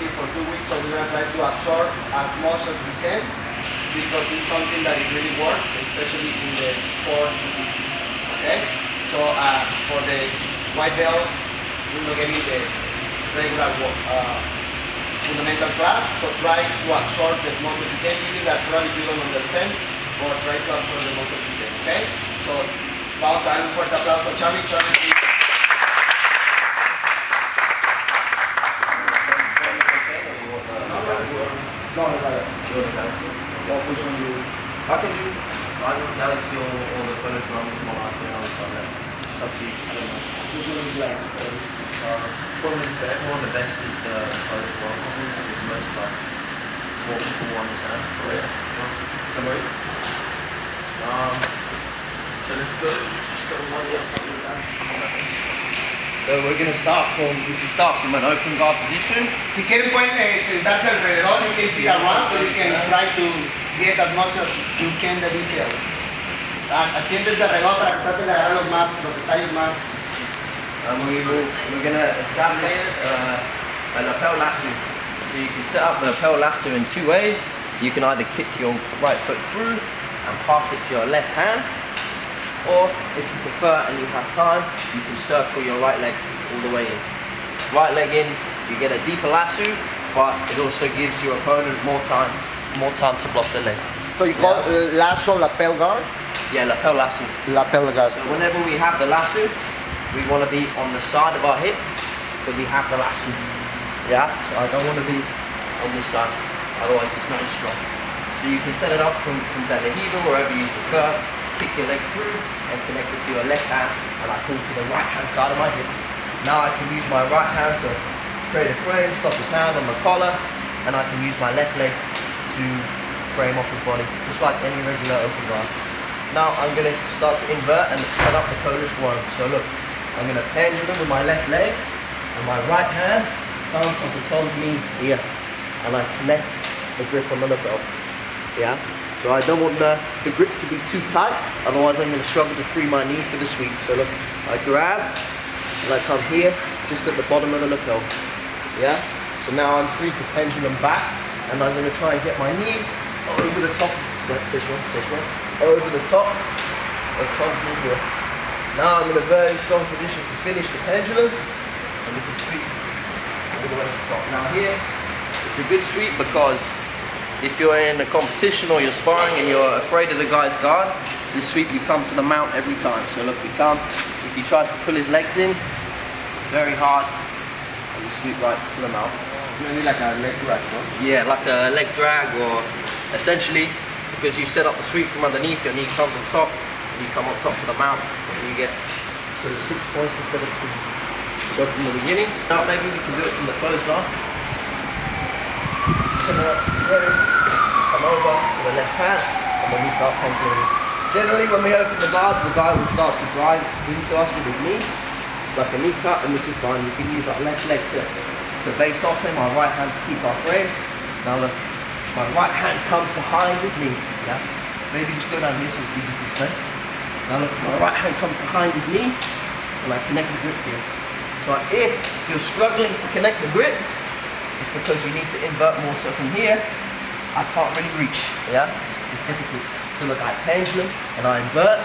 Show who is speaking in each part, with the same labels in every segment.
Speaker 1: see for 2 weeks, so we're gonna try to absorb as much as we can because it's something that it really works, especially in the sport. Okay? So for the white belts, we're not getting the regular fundamental class, so try to absorb as much as you can, even that probably you don't understand, but try to absorb as much as you can, okay? So vamos a dar un fuerte aplauso a Charlie. Charlie. No, Galaxy. What which one do you?
Speaker 2: I can do either Galaxy or the Polish one, which is my last thing on Sunday. It's up to you. I don't know.
Speaker 1: Which one would you like?
Speaker 2: Probably for everyone, the best is the Polish one. It's the most like more people understand. Oh yeah, sure. Come on. So let's go. Just go one year. So we're going to start from an open guard position.
Speaker 1: Si quieren pueden sentarse alrededor, you can sit around so you can try to get as much as you can the details. Siéntense alrededor para que traten de agarrar los detalles más.
Speaker 2: We're going to establish a lapel lasso. So you can set up the lapel lasso in two ways. You can either kick your right foot through and pass it to your left hand, or if you prefer and you have time, you can circle your right leg all the way in. Right leg in, you get a deeper lasso, but it also gives your opponent more time to block the leg.
Speaker 1: So you call lasso lapel guard?
Speaker 2: Yeah, lapel lasso.
Speaker 1: Lapel guard.
Speaker 2: So whenever we have the lasso, we want to be on the side of our hip, but we have the lasso. Yeah, so I don't want to be on this side, otherwise it's not as strong. So you can set it up from the heel, wherever you prefer. Kick your leg through and connect it to your left hand, and I pull to the right hand side of my hip. Now I can use my right hand to create a frame, stop his hand on the collar, and I can use my left leg to frame off his body, just like any regular open guard. Now I'm going to start to invert and set up the Polish one. So look, I'm going to pendulum with my left leg, and my right hand comes onto Tom's knee here, and I connect the grip on the lapel. Yeah. So I don't want the grip to be too tight, otherwise I'm going to struggle to free my knee for the sweep. So look, I grab, and I come here, just at the bottom of the lapel. Yeah? So now I'm free to pendulum back, and I'm going to try and get my knee over the top, this one, over the top of Tom's knee here. Now I'm in a very strong position to finish the pendulum, and we can sweep all the way to the top. Now here, it's a good sweep because if you're in a competition or you're sparring and you're afraid of the guy's guard, this sweep you come to the mount every time. So look, we come, if he tries to pull his legs in, it's very hard, and you sweep right to the mount.
Speaker 1: Maybe like a leg drag, no?
Speaker 2: Yeah, like a leg drag, or essentially, because you set up the sweep from underneath, your knee comes on top, and you come on top to the mount, and you get sort of 6 points instead of 2. So from the beginning, now maybe we can do it from the closed arm. Come over to the left hand, and then we start penduluming. Generally, when we open the guard, the guy will start to drive into us with his knee, like a knee cut, and this is fine. We can use our left leg to base off him, our right hand to keep our frame. Now look, my right hand comes behind his knee. Yeah, maybe just go down here so it's easy to explain. Now look, my right hand comes behind his knee, and I connect the grip here. So if you're struggling to connect the grip, it's because you need to invert more. So from here, I can't really reach, yeah? It's difficult. So look, I pendulum, and I invert,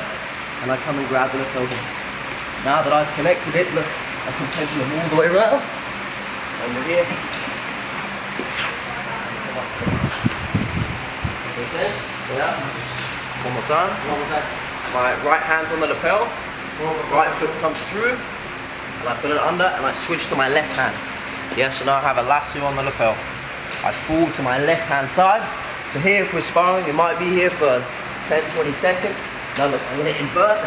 Speaker 2: and I come and grab the lapel here. Now that I've connected it, look, I can pendulum all the way around, over here. Make sense? Yeah? One more time. My right hand's on the lapel, right foot comes through, and I put it under, and I switch to my left hand. Yeah, so now I have a lasso on the lapel. I fall to my left hand side. So here if we're sparring, you might be here for 10-20 seconds. Now look, I'm going to invert,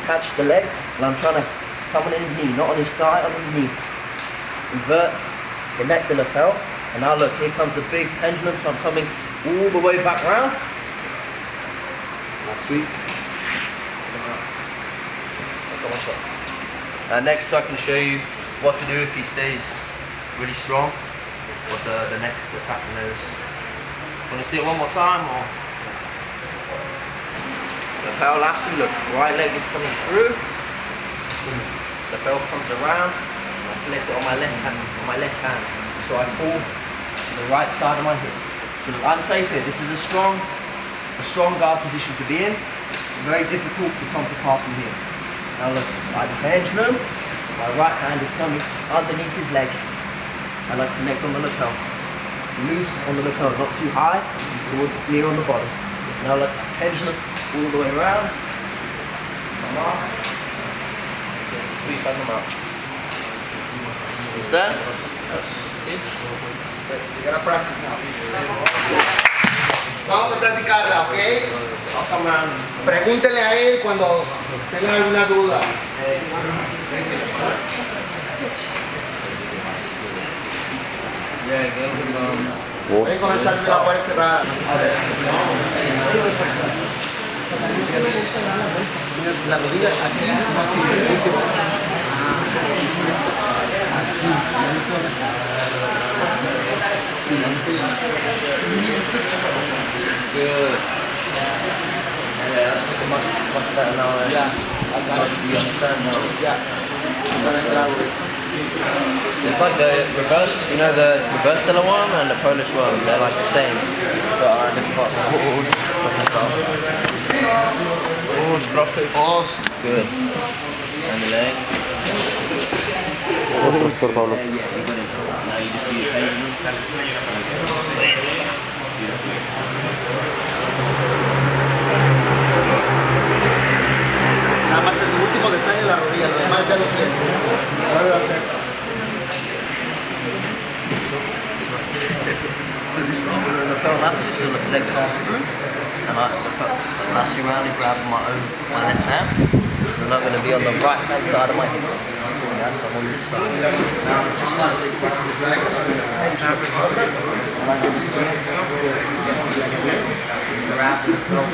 Speaker 2: catch the leg, and I'm trying to come on his knee, not on his thigh, on his knee. Invert, connect the lapel, and now look, here comes the big pendulum, so I'm coming all the way back round. Now sweep. Next I can show you what to do if he stays really strong, what the next attack there is. Want to see it one more time? Or lapel lasso, look, right leg is coming through, lapel comes around, I connect it on my left hand, so I fall the right side of my hip. So unsafe here. This is a strong guard position to be in. Very difficult for Tom to pass from here. Now look, like the pendulum, my right hand is coming underneath his leg. And I connect on the lapel. Loose on the lapel, not too high, towards near on the bottom. Now look, pendulum all the way around. Sweep on them up. Understand?
Speaker 1: You gotta practice now. Vamos a practicarla, ¿ok?
Speaker 2: I'll come around.
Speaker 1: Pregúntele a él cuando tengan alguna duda. Voy a comenzar con la puerta cerrada. La rodilla aquí, más
Speaker 2: Good. Yeah, that's looking much better now.
Speaker 1: Yeah.
Speaker 2: You understand now?
Speaker 1: Yeah.
Speaker 2: It's like the reverse, you know, the reverse Dilla worm and the Polish worm, they're like the same, but are in different parts of the Good. And the leg. Yeah, you got it. Now you just do your pendulum.
Speaker 1: Nada más el último detalle en la rodilla, lo demás ya lo tienes. Vuelve a hacer.
Speaker 2: So this is the lapel lasso, so the leg passes through, and I lasso around and grab my left hand. So then I'm going to be on the right hand side of my hip. Yeah, so I'm on this side. Now I'm just slightly pressing the drag, and I'm going to grab the lapel.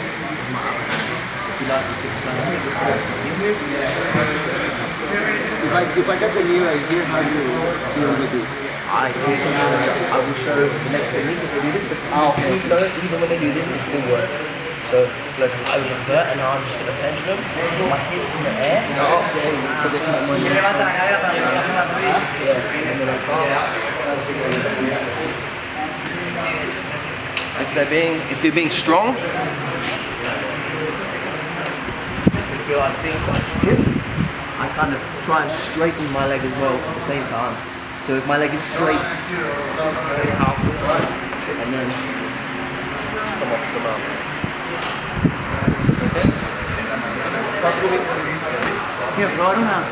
Speaker 1: If I get the knee right here, how do you deal with this?
Speaker 2: I will show the next technique if they do this, but even when they do this, it still works. So, look, I will invert and now I'm just going to pendulum, my hips in the air. If they're being strong, if you're like being quite stiff, I kind of try and straighten my leg as well at the same time. So if my leg is straight, very powerful, and then just come up to the mount. Make sense? Here, bro, I don't have.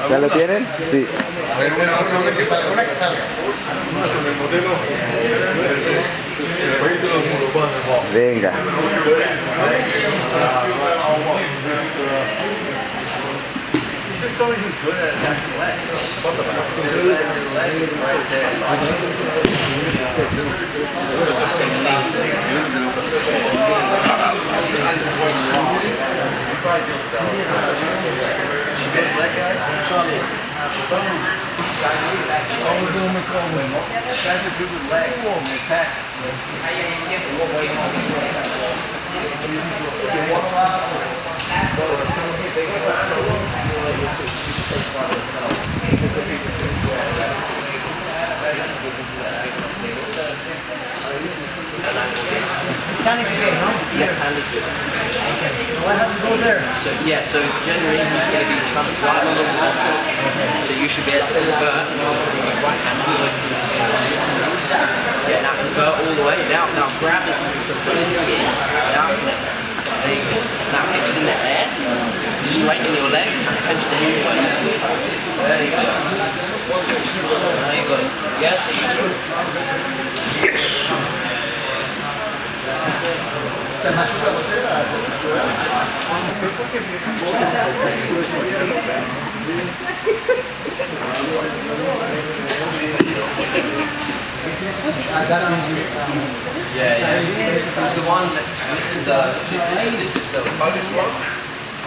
Speaker 1: ¿Ya lo tienen? Sí.
Speaker 3: A ver, una que salga, una que salga. Con el modelo
Speaker 1: Venga.
Speaker 2: Charlly. Guys are good with legs. Attack.
Speaker 4: This hand is good, no?
Speaker 2: Left hand is good.
Speaker 4: So I have to go there.
Speaker 2: So yeah, so generally he's going to be trying to drive on the wall. So you should be able to invert your right hand all the way through the chin. Yeah, now invert all the way. Now grab this, so put his knee in, now connect. There you go. Now hips in the air, straighten your leg and pinch the heel away. There you go. Now you got it. Yeah, so you do. Yes.
Speaker 1: Se machuca você,
Speaker 2: Yeah. It's the one that, this is the Polish one,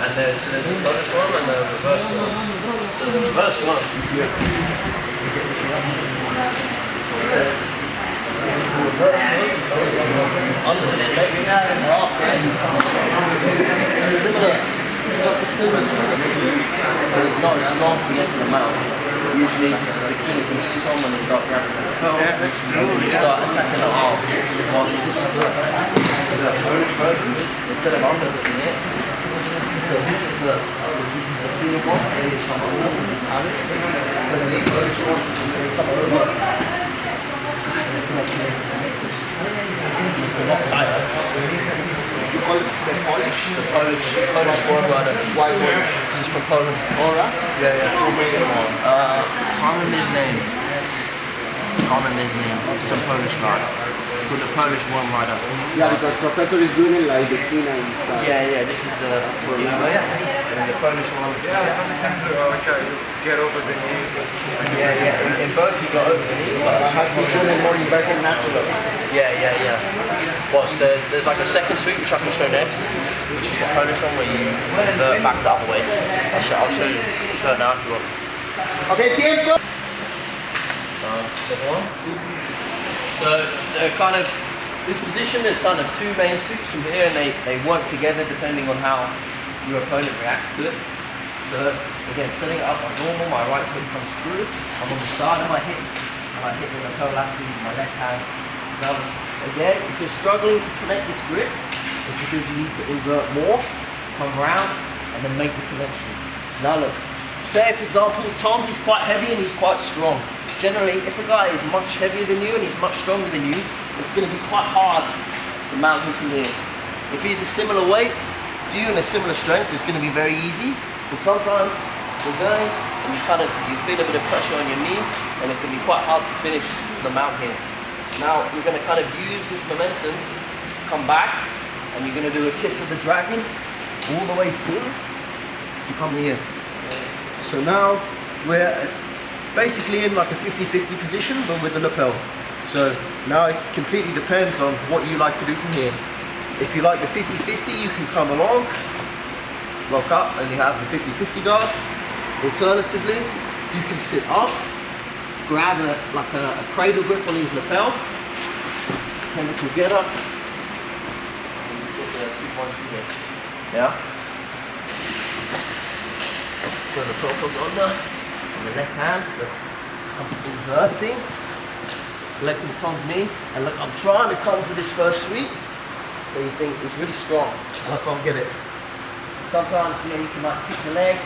Speaker 2: and there's a Polish one and the reverse one. So the reverse one, under the leg. Similar but it's not as strong to get to the mouth. Usually this is the key when you come when they start grabbing the pearl. You start attacking the arm. Whilst this is the Polish version, instead of underhooking it. So this is the clean one, and it's from over. But the Polish one, come over. It's a lot tighter.
Speaker 1: you call it the Polish?
Speaker 2: The Polish one rider.
Speaker 1: Why one?
Speaker 2: He's from Poland.
Speaker 1: Aura?
Speaker 2: Yeah. Can't remember his name. Can't remember his name. It's some Polish guy. It's called the Polish one rider.
Speaker 1: Yeah, because Professor is doing it like the Kina and stuff.
Speaker 2: Yeah. This is the and the Polish one.
Speaker 3: Get over the knee.
Speaker 2: Yeah. In both you got over the knee.
Speaker 1: I have to do it more inverted natural.
Speaker 2: Yeah. Watch, there's like a second sweep which I can show next, which is the Polish one where you invert back the other way. I'll show it now if you want.
Speaker 1: Okay, tiempo.
Speaker 2: So they're kind of, this position, there's kind of two main sweeps from here, and they work together depending on how your opponent reacts to it. So again, setting it up like normal, my right foot comes through, I'm on the side of my hip, and I hit with a toe lasso with my left hand. So again, if you're struggling to connect this grip, it's because you need to invert more, come around, and then make the connection. Now look, say for example, Tom, he's quite heavy and he's quite strong. Generally, if a guy is much heavier than you and he's much stronger than you, it's going to be quite hard to mount him from here. If he's a similar weight to you and a similar strength, it's going to be very easy. But sometimes you're going and you feel a bit of pressure on your knee, and it can be quite hard to finish to the mount here. So now we're going to kind of use this momentum to come back, and you're going to do a kiss of the dragon all the way through to come here. So now we're basically in like a 50-50 position, but with the lapel. So now it completely depends on what you like to do from here. If you like the 50-50, you can come along, lock up, and you have the 50-50 guard. Alternatively, you can sit up, grab a cradle grip on his lapel, hold it together, and you sit there 2 points from here. Yeah? So the lapel goes under. On the left hand, look, I'm inverting, collecting Tom's knee, and look, I'm trying to come for this first sweep, but you think it's really strong, and I can't get it. Sometimes, you can like kick the leg,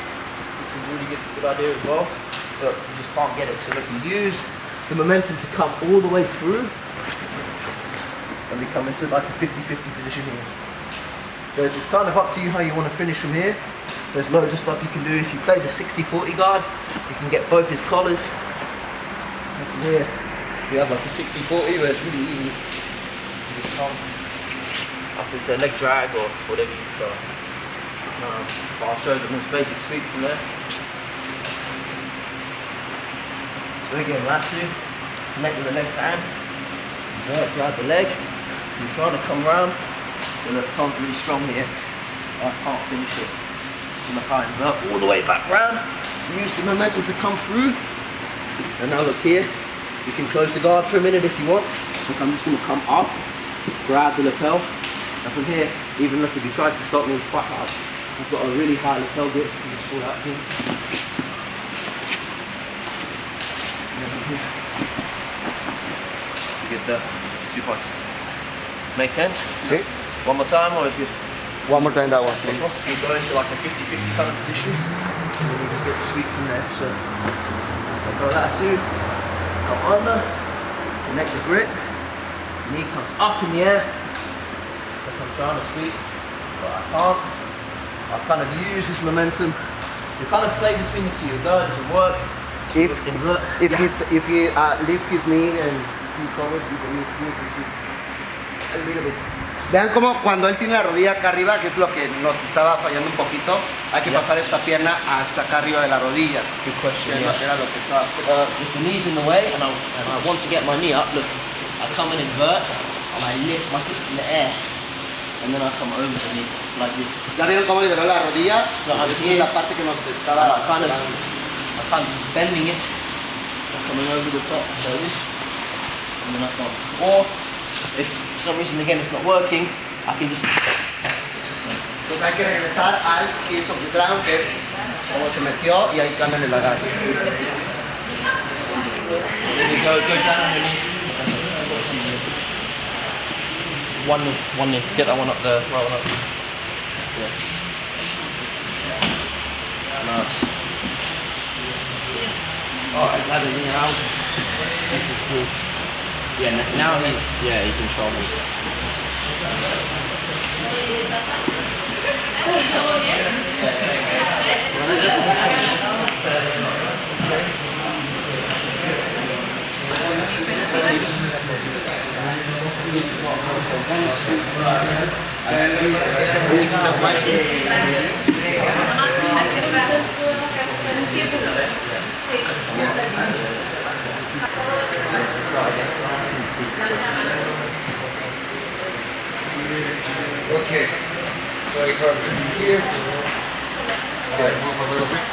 Speaker 2: this is a really good idea as well, but you just can't get it. So look, you use the momentum to come all the way through, and we come into like a 50-50 position here. Guys, it's kind of up to you how you want to finish from here. There's loads of stuff you can do. If you play the 60-40 guard, you can get both his collars. And from here, you have like a 60-40 where it's really easy. You just come up into a leg drag or whatever you prefer. But I'll show the most basic sweep from there. So again, lasso, connect with the left hand, invert, grab the leg. You're trying to come round, but look, Tom's really strong here. I can't finish it. Invert all the way back round, use the momentum to come through, and now look here, you can close the guard for a minute if you want. Look, I'm just going to come up, grab the lapel, and from here, even look, if you try to stop me, it's quite hard. I've got a really high lapel grip, you can just pull out here. And then from here, you get the 2 points. Make sense?
Speaker 1: Okay.
Speaker 2: One more time, or is it good?
Speaker 1: One more time that one, please.
Speaker 2: You go into like a 50-50 kind of position, and then you just get the sweep from there. So, go lasso, go under, connect the grip, knee comes up in the air, like I'm trying to sweep, but I can't. I kind of use this momentum. You kind of play between the two. Your guard doesn't work, invert.
Speaker 1: if he lift his knee and he's always with the knee, which is a little bit. Vean cómo cuando él tiene la rodilla acá arriba, que es lo que nos estaba fallando un poquito, hay que pasar esta pierna hasta acá arriba de la rodilla.
Speaker 2: Good question.
Speaker 1: Era lo que estaba.
Speaker 2: If the knee's in the way and I want to get my knee up, look, I come and invert and I lift my hip in the air and then I come over the knee like this.
Speaker 1: ¿Ya vieron cómo liberó la rodilla?
Speaker 2: So I'm
Speaker 1: Esa
Speaker 2: here.
Speaker 1: es la parte que nos
Speaker 2: And
Speaker 1: estaba.
Speaker 2: I'm kind of just bending it and coming over the top like this and then I come. Or if for some reason again it's not working, I can just.
Speaker 1: Entonces hay que regresar al piece of the ground, que es como se metió, y ahí cambian el agarre.
Speaker 2: Go down on your knee. One knee. Get that one up there. Right one up. Yeah. Nice. Oh, I'm glad I didn't out. This is cool. Yeah, now he's in trouble.
Speaker 3: Okay, so you come in here. Okay, move a little bit.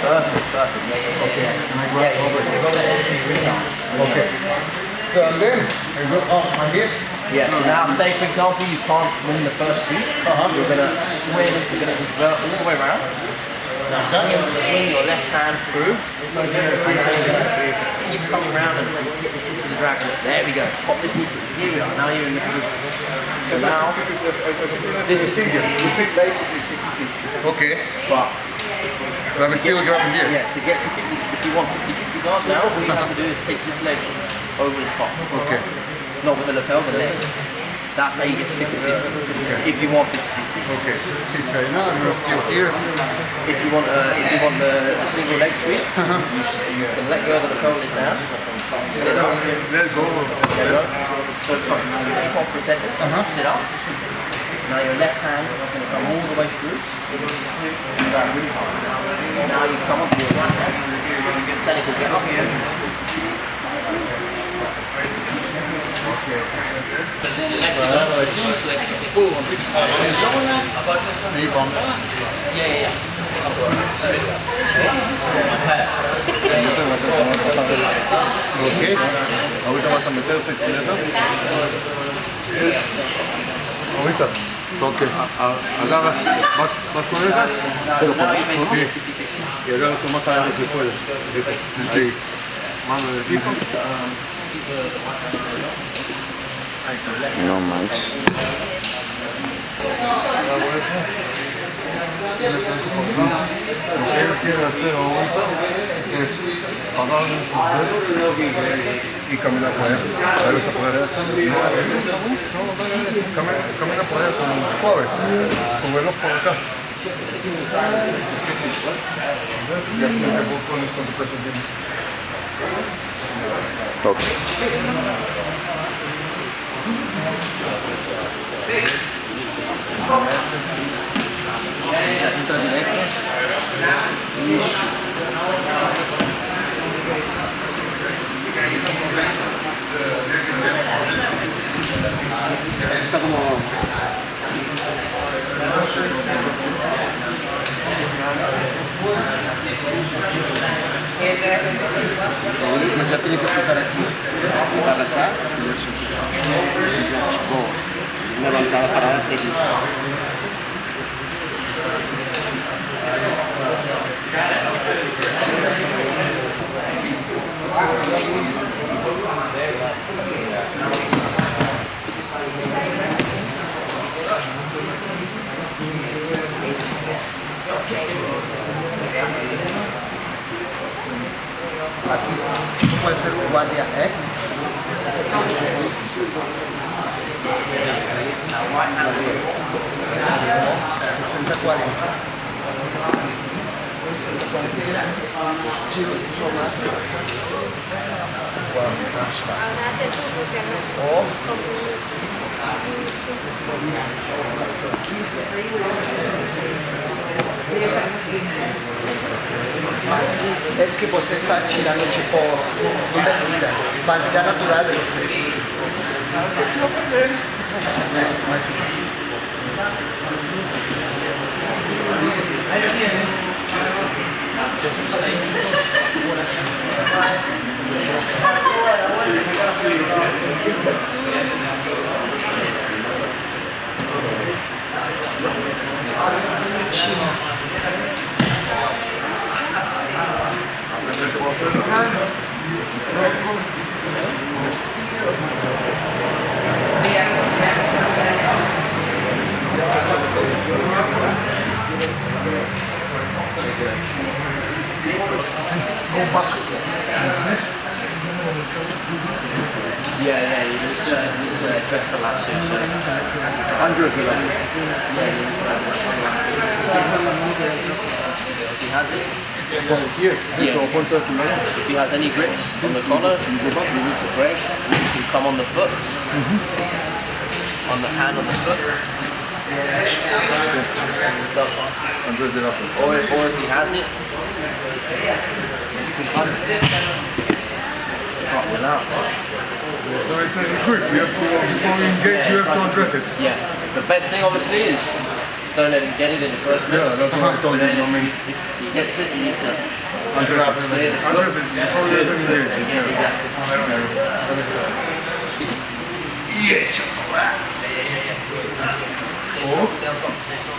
Speaker 2: Perfect. Yeah.
Speaker 3: Okay, and I grab
Speaker 2: Yeah,
Speaker 3: over
Speaker 2: you
Speaker 3: here.
Speaker 2: got that energy really nice.
Speaker 3: Okay, so and then I go off my hip.
Speaker 2: Yeah, so now say for example you can't win the first sweep, you're gonna swing, you're gonna invert all the way around. Now swing your left hand through. Keep coming around and hit the kiss of the dragon. There we go. Pop this knee through. Here we are. Now you're in the position. So now this is basically 50-50.
Speaker 3: Okay,
Speaker 2: But
Speaker 3: but I'm still grabbing here.
Speaker 2: yeah, to get to 50, if you want 50-50 guards now, all you have to do is take this leg over the top.
Speaker 3: Okay,
Speaker 2: Not with the lapel, the leg. That's how you get to 50-50. If you want 50-50.
Speaker 3: okay. If now I'm gonna still here.
Speaker 2: If you want the single leg sweep, you can let go of the lapel of this hand. Sit up.
Speaker 3: Let's go.
Speaker 2: There we go. So keep on for a second. Sit up. So now your left hand is going to come all the way through. Grab really hard. Now you come onto your right hand. Technically get up here.
Speaker 3: Knee bump.
Speaker 2: Yeah.
Speaker 3: Okay.
Speaker 5: Ahorita vas a meter ese esqueleto.
Speaker 3: Ahorita. Okay.
Speaker 5: Agarras, vas con esa
Speaker 2: Now you basically
Speaker 5: y agarras lo más adelante que puedes. Ahí. Mano en el piso.
Speaker 6: No manches.
Speaker 5: Lo que él quiere hacer ahorita es parar sus dedos y caminar por allá. Ahí vas a poder. Camina por allá como suave, con el ojo por acá. ¿Ves? Ya te pones con tu peso encima.
Speaker 6: Ok.
Speaker 1: Entra directo. Está como. Pues ya tiene que soltar aquí, para acá y ya soltar. Una bancada para la técnica. Aquí puede ser guardia X. 60-40. Es que você está tirando tipo invertida, partida natural de você.
Speaker 2: Yeah, you need to address the lasso, so...
Speaker 5: Andres de lasso.
Speaker 2: If he has it,
Speaker 5: Here,
Speaker 2: Yeah.
Speaker 5: to point at the lado.
Speaker 2: if he has any grips on the collar, you go back, you need to break, you can come on the foot, on the hand on the foot. Stuff.
Speaker 5: Andres de lasso.
Speaker 2: Or if he has it, you can cut it. Can't win out.
Speaker 5: So it's like a grip. You have to, before you engage, you have to address it.
Speaker 2: Yeah. The best thing obviously is don't let him get it in the first place.
Speaker 5: Yeah, that's what I told
Speaker 2: But
Speaker 5: you.
Speaker 2: then
Speaker 5: I mean,
Speaker 2: if he gets it, you need to
Speaker 5: address it.
Speaker 2: clear the foot.
Speaker 5: Address it before you even engage.
Speaker 2: Yeah, exactly.
Speaker 5: Yeah, chocolate.
Speaker 2: Stay strong, stay on top, stay strong.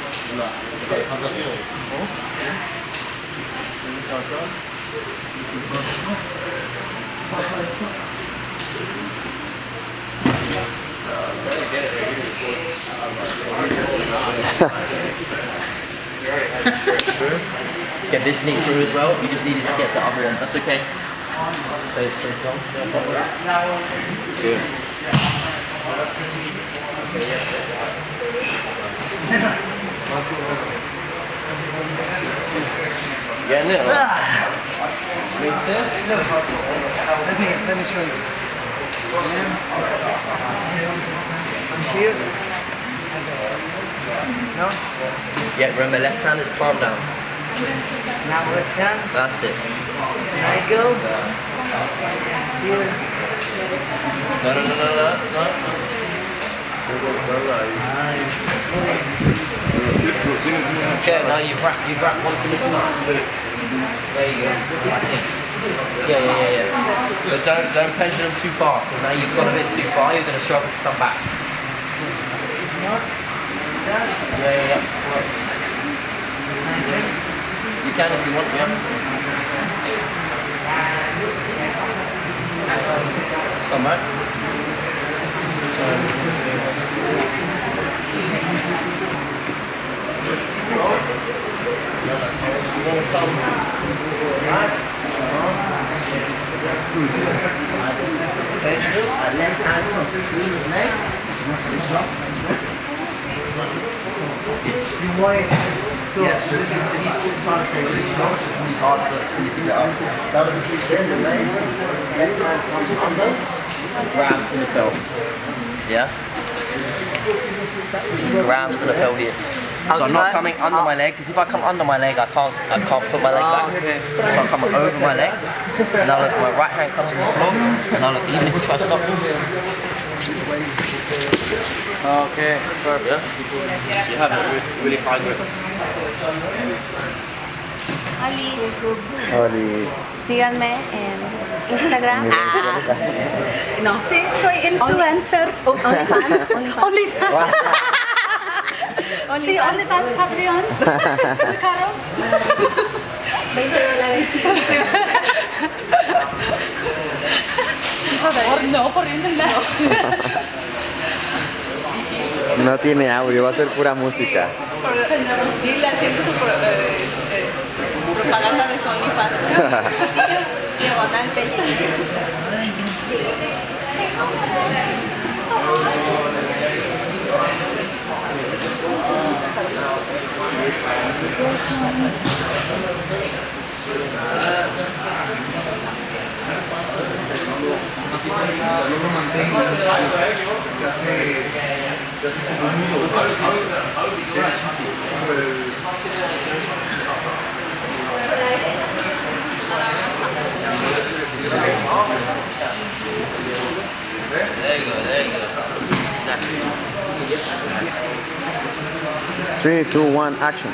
Speaker 2: Get this knee through as well. You just needed to get the other one. That's okay. Stay strong. Stay on top of that. Good. Getting it? Makes sense?
Speaker 4: Let me show you. Here. No?
Speaker 2: Yeah, remember left hand is palm down.
Speaker 4: Now left hand.
Speaker 2: That's it.
Speaker 4: There I go. Here.
Speaker 2: No. Okay, now you wrap one to the side. There you go. I think. Yeah. But don't pendulum too far, because now you've got a bit too far, you're going to struggle to come back. Yeah. You can if you want, yeah. Come back. You want to come right? Pendulum, a left hand between his legs.
Speaker 4: You want it to...
Speaker 2: Yeah, so this is, he's trying to stay really strong, so it's really hard for you to get up. So extend the leg, left hand comes under, and grabs the lapel. Yeah? Grabs the lapel here. So I'm not coming under my leg, because if I come under my leg, I can't put my leg back. So I'm coming over my leg, and now look, my right hand comes to the floor, and now look, even if you try to stop,
Speaker 4: Okay, perfect.
Speaker 2: yeah? You have a really high grip.
Speaker 7: Oli.
Speaker 6: Síganme en Instagram. No, sí, soy influencer. OnlyFans. OnlyFans. Sí, OnlyFans Patreon. Muy caro. $20. Por favor, no, por internet.
Speaker 7: No tiene audio, va a ser pura música.
Speaker 6: Dile siempre su propaganda de su OnlyFans. Diagonal Pelle.
Speaker 5: no lo mantengo, se hace como un nudo.
Speaker 2: There you go, there you go. Exactly.
Speaker 7: 3, 2, 1, action.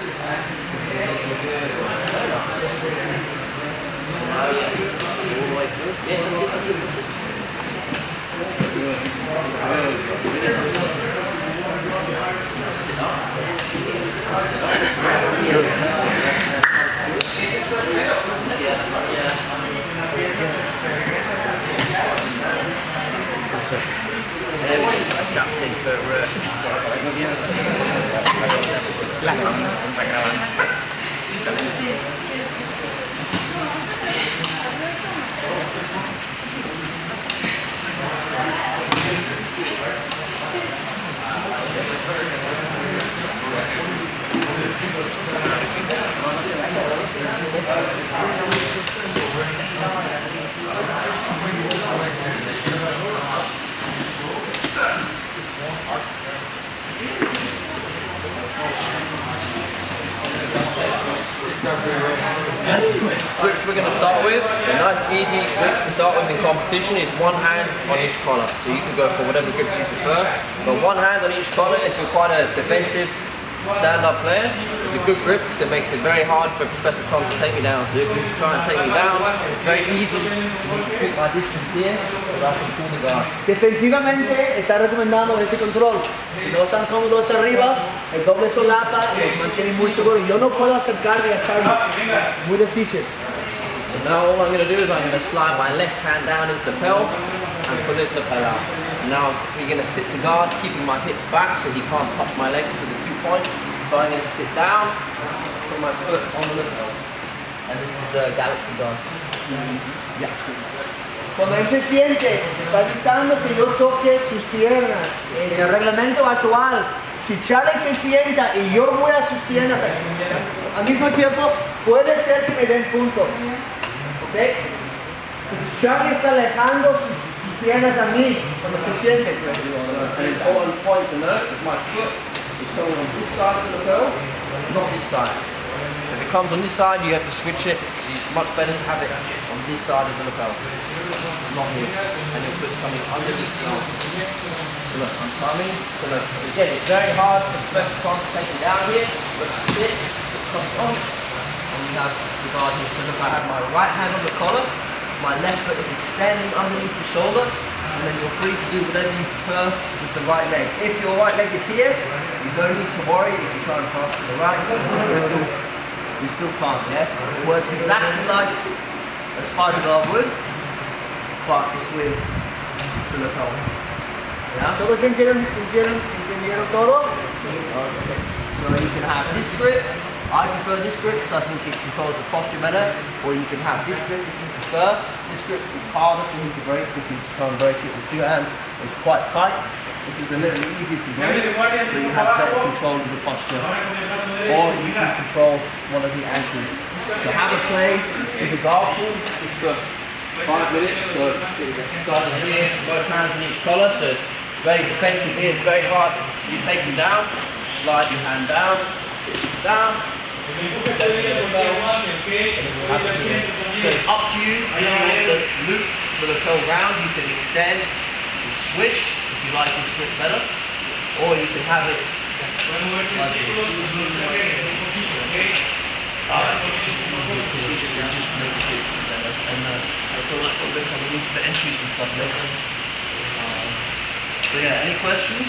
Speaker 2: Adapting for grips we're going to start with. A nice easy grips to start with in competition is one hand on each collar. So you can go for whatever grips you prefer. But one hand on each collar, if you're quite a defensive stand-up player, it's a good grip because it makes it very hard for Professor Tom to take me down. So if he's trying to take me down, it's very easy. You can keep my distance here so that I can pull the guard.
Speaker 1: Defensivamente está recomendando este control. Si no están cómodos arriba, el doble solapa los mantiene muy seguros. Yo no puedo acercarme a Charlly. Muy difícil.
Speaker 2: So now all I'm going to do is I'm going to slide my left hand down his lapel and pull his lapel out. Now we're going to sit to guard, keeping my hips back so he can't touch my legs with the 2 points. So I'm going to sit down, put my foot on the lapel. And this is the Galaxy guard. Yeah.
Speaker 1: Cuando él se siente, está evitando que yo toque sus piernas. En el reglamento actual, si Charlly se sienta y yo voy a sus piernas al mismo tiempo, puede ser que me den puntos. ¿Ok? Charlly está alejando sus piernas a mí cuando se siente.
Speaker 2: An important point to note is my foot is coming on this side of the lapel, not this side. If it comes on this side, you have to switch it, because it's much better to have it on this side of the lapel, not here. And your foot's coming underneath the arm. So look, I'm coming. So look, again, it's very hard for the first time to take it down here. Look, I sit, it comes on, and you have the guard here. So look, I have my right hand on the collar, my left foot is extending underneath the shoulder, and then you're free to do whatever you prefer with the right leg. If your right leg is here, you don't need to worry if you try and pass to the right. You still can't, yeah? It works exactly like a spider guard would, but it's with the lapel. Yeah?
Speaker 1: ¿Todos entendieron todo?
Speaker 2: Okay. So you can have this grip. I prefer this grip because I think it controls the posture better. Or you can have this grip if you prefer. This grip is harder for me to break, so if you try and break it with 2 hands, it's quite tight. This is a little easier to break, but you have better control of the posture. Or you can control one of the ankles. So have a play with the guard pulls just for 5 minutes. So starting here, both hands on each collar. So it's very defensive here. It's very hard. You take them down, slide your hand down, sit down. So it's up to you. If you want to loop the lapel round, you can extend and switch if you like this grip better, or you can have it like I feel like we're coming into the entries and stuff later. So yeah, any questions?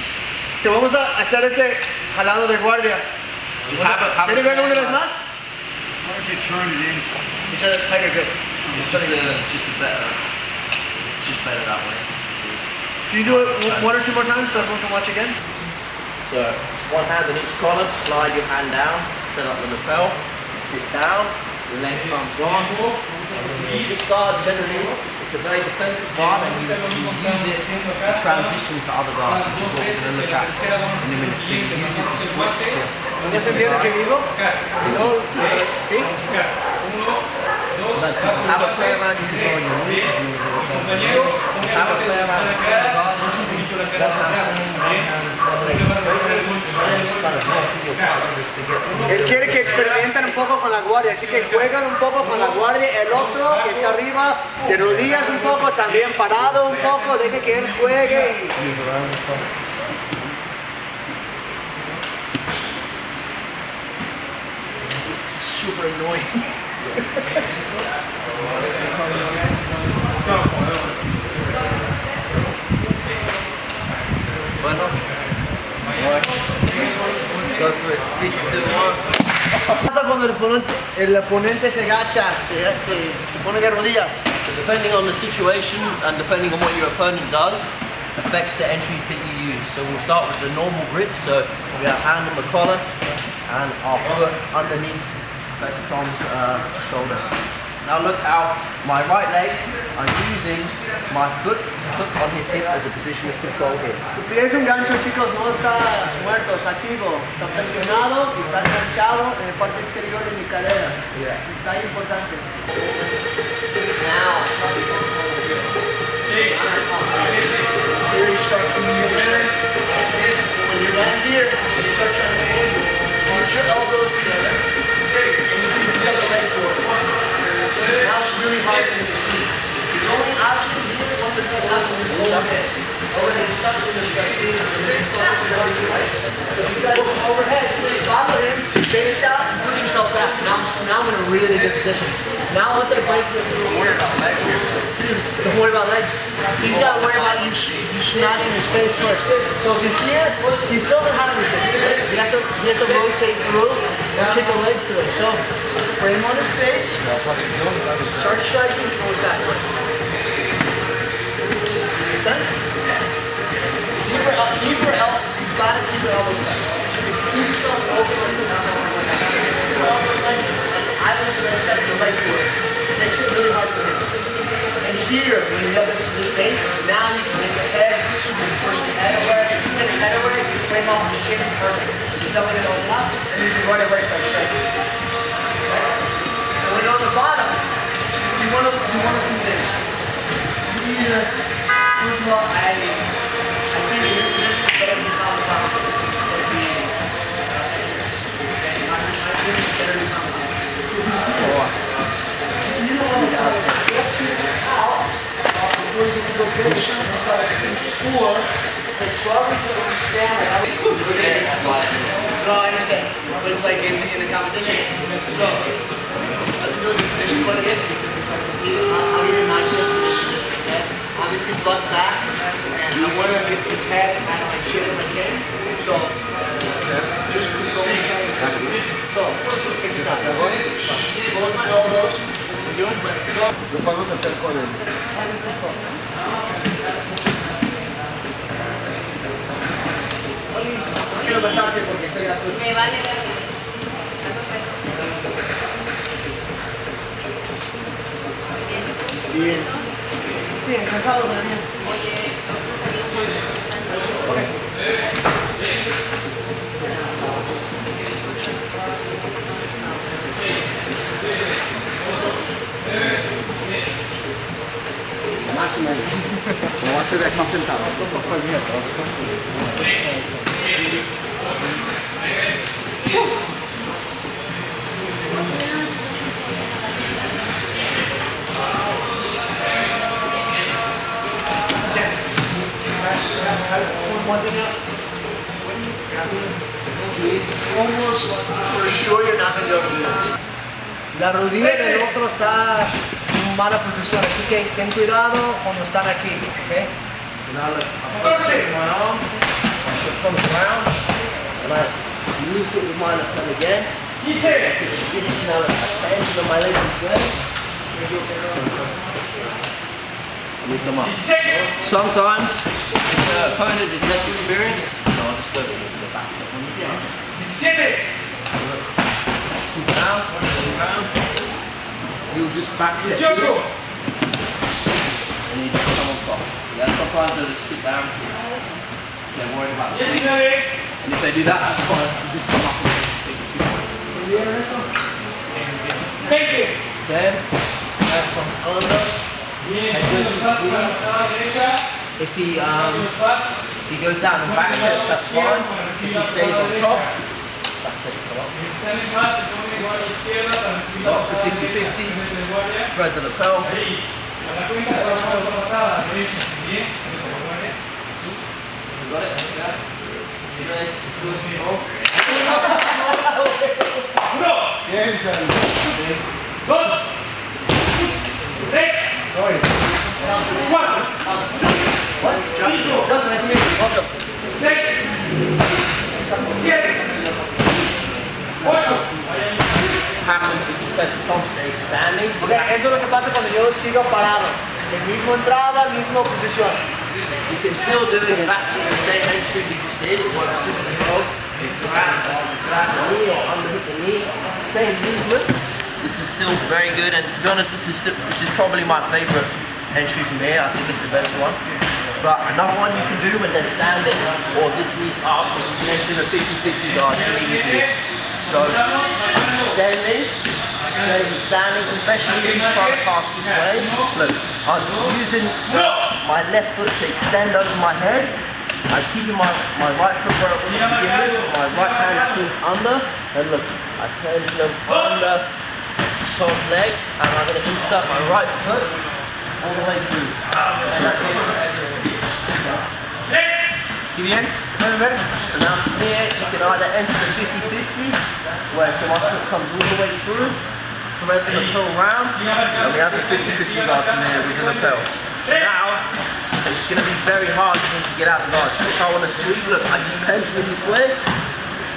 Speaker 1: Que vamos a hacer este jalado de guardia.
Speaker 2: Just have
Speaker 1: ¿Quieres verlo una vez más?
Speaker 3: Why don't you turn it in?
Speaker 1: It's a tiger grip.
Speaker 2: It's just better that way.
Speaker 1: Can you do it 1 or 2 more times so everyone can watch again?
Speaker 2: So, one hand on each collar, slide your hand down, set up the lapel, sit down, leg comes on. This guard generally, it's a very defensive guard and you use it to transition to other guards, which is what we're going to look at in a minute. So you use it to switch to...
Speaker 1: ¿Ya se entiende qué digo? Si no, ¿sí?
Speaker 2: So that's it. Have a play around, you can go on your knees if you want to do it. Have a play around.
Speaker 1: Él quiere que experimenten un poco con la guardia, así que juegan un poco con la guardia. El otro que está arriba, de rodillas un poco, también parado un poco, deje que él juegue. This is super annoying.
Speaker 2: Bueno. Go for it. 3, 2, 1.
Speaker 1: ¿Qué pasa cuando el oponente se agacha, se pone de rodillas?
Speaker 2: Depending on the situation and depending on what your opponent does, affects the entries that you use. So we'll start with the normal grip. So we have hand on the collar and our foot underneath Professor Tom's shoulder. Now look how my right leg, I'm using my foot to hook on his hip as a position of control here.
Speaker 1: Su pie es un gancho, chicos, no está muerto, está activo, está flexionado y está enganchado en la parte exterior de mi cadera. Está importante. Now, here you start to move your when you're down here, you start trying to put your elbows together. And you see the leg forward. Now it's really hard for you to see. The only option here, what the hell happens is overhead. Overhead stuck in the strike. So you got to go overhead, follow him, face out, and push yourself back. Now I'm in a really good position. Now once I break this, don't worry about legs. Don't worry about legs. He's got to worry about you smashing his face first. So if you're here, you still don't have anything. Right? You have to rotate through and kick a leg through it. So frame on his face, start striking, pull it back. Make sense? Keep your elbows. You've got to keep your elbows back. Keep yourself open like this. I want you to set your leg to it. It makes it really hard for him. And here, when you have this face, now you can make your head, push the head away. You get the head away, you frame off the shin, perfect. You know when it opens up, and you can run away from straight. And when you're on the bottom, you want to do this. Here, first of all, I think this is better than on the bottom. No, I understand. But it's like in the competition. So, let's do this is what it is. I'll give you my position. Obviously, butt back. And I want to get his head and my chin in my chin. So, just go. So, first we'll fix this out. Both my elbows.
Speaker 5: Lo podemos hacer con él.
Speaker 1: Quiero besarte porque estoy azul.
Speaker 6: Me vale.
Speaker 1: Bien. Bien, cansado, pero bien. Más o menos. Lo va a hacer más sentado. Almost for sure you're not going to be able to do this. La rodilla del otro está en mala posición, así que ten cuidado cuando están aquí, ¿ok?
Speaker 2: So now look, I'm focusing my arm, my foot comes around, and I loop it with my left hand again. Now look, I tension on my leg this way. And we come up. Sometimes, if the opponent is less experienced, so I'll just go for the back step on this side. Down, round. You'll just back step here, and you just come on top. Yeah, sometimes they'll just sit down because they're worried about the speed. And if they do that, that's fine. You just come up and take the 2 points. Stand, from under, head goes to the knee. If he goes down and back steps, that's fine. If he stays on top, that's Set it come up. Lock the 50-50. Thread the lapel. Got it?
Speaker 1: Bien, Charlie.
Speaker 2: Happens if you press the thumb stay standing. So
Speaker 1: Okay, eso es lo que pasa cuando yo sigo parado. El mismo entrada, mismo posición.
Speaker 2: you can still do exactly the same entry you just did. It works just as well. You grab the knee or underhook the knee. Same movement. This is still very good, and to be honest, this is probably my favorite entry from here. I think it's the best one. But another one you can do when they're standing or this knee's up is you can enter the 50-50 guard really easily. So standing, especially if you try to pass this way. Look, I'm using my left foot to extend over my head. I'm keeping my right foot where it was to begin with. My right hand is still under, and look, I pendulum under Tom's legs, and I'm going to insert my right foot all the way through.
Speaker 1: ¿Y bien? ¿Pueden ver?
Speaker 2: So now from here, you can either enter the 50-50, where so my foot comes all the way through, thread the lapel round, and we have the 50-50 guard from here with the lapel. So now, it's going to be very hard for me to get out the guard. So if I want to sweep, look, I just pendulum this way,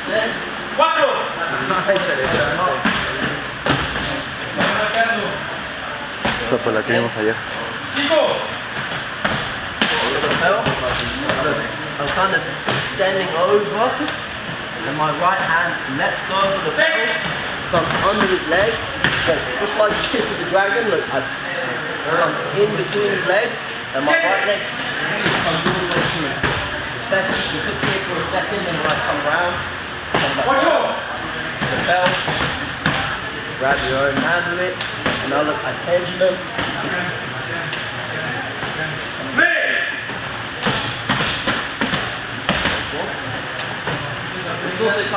Speaker 2: set,
Speaker 7: Esa fue la que vimos ayer.
Speaker 2: Look, I'm kind of extending over, and my right hand lets go of the lapel, comes under his leg, just like Kiss of the Dragon. Look, I come in between his legs, and my right leg comes all the way through. It's best if you hook here for a second, then when I come round, come back down, lapel, grab your own hand with it, and now look, I pendulum,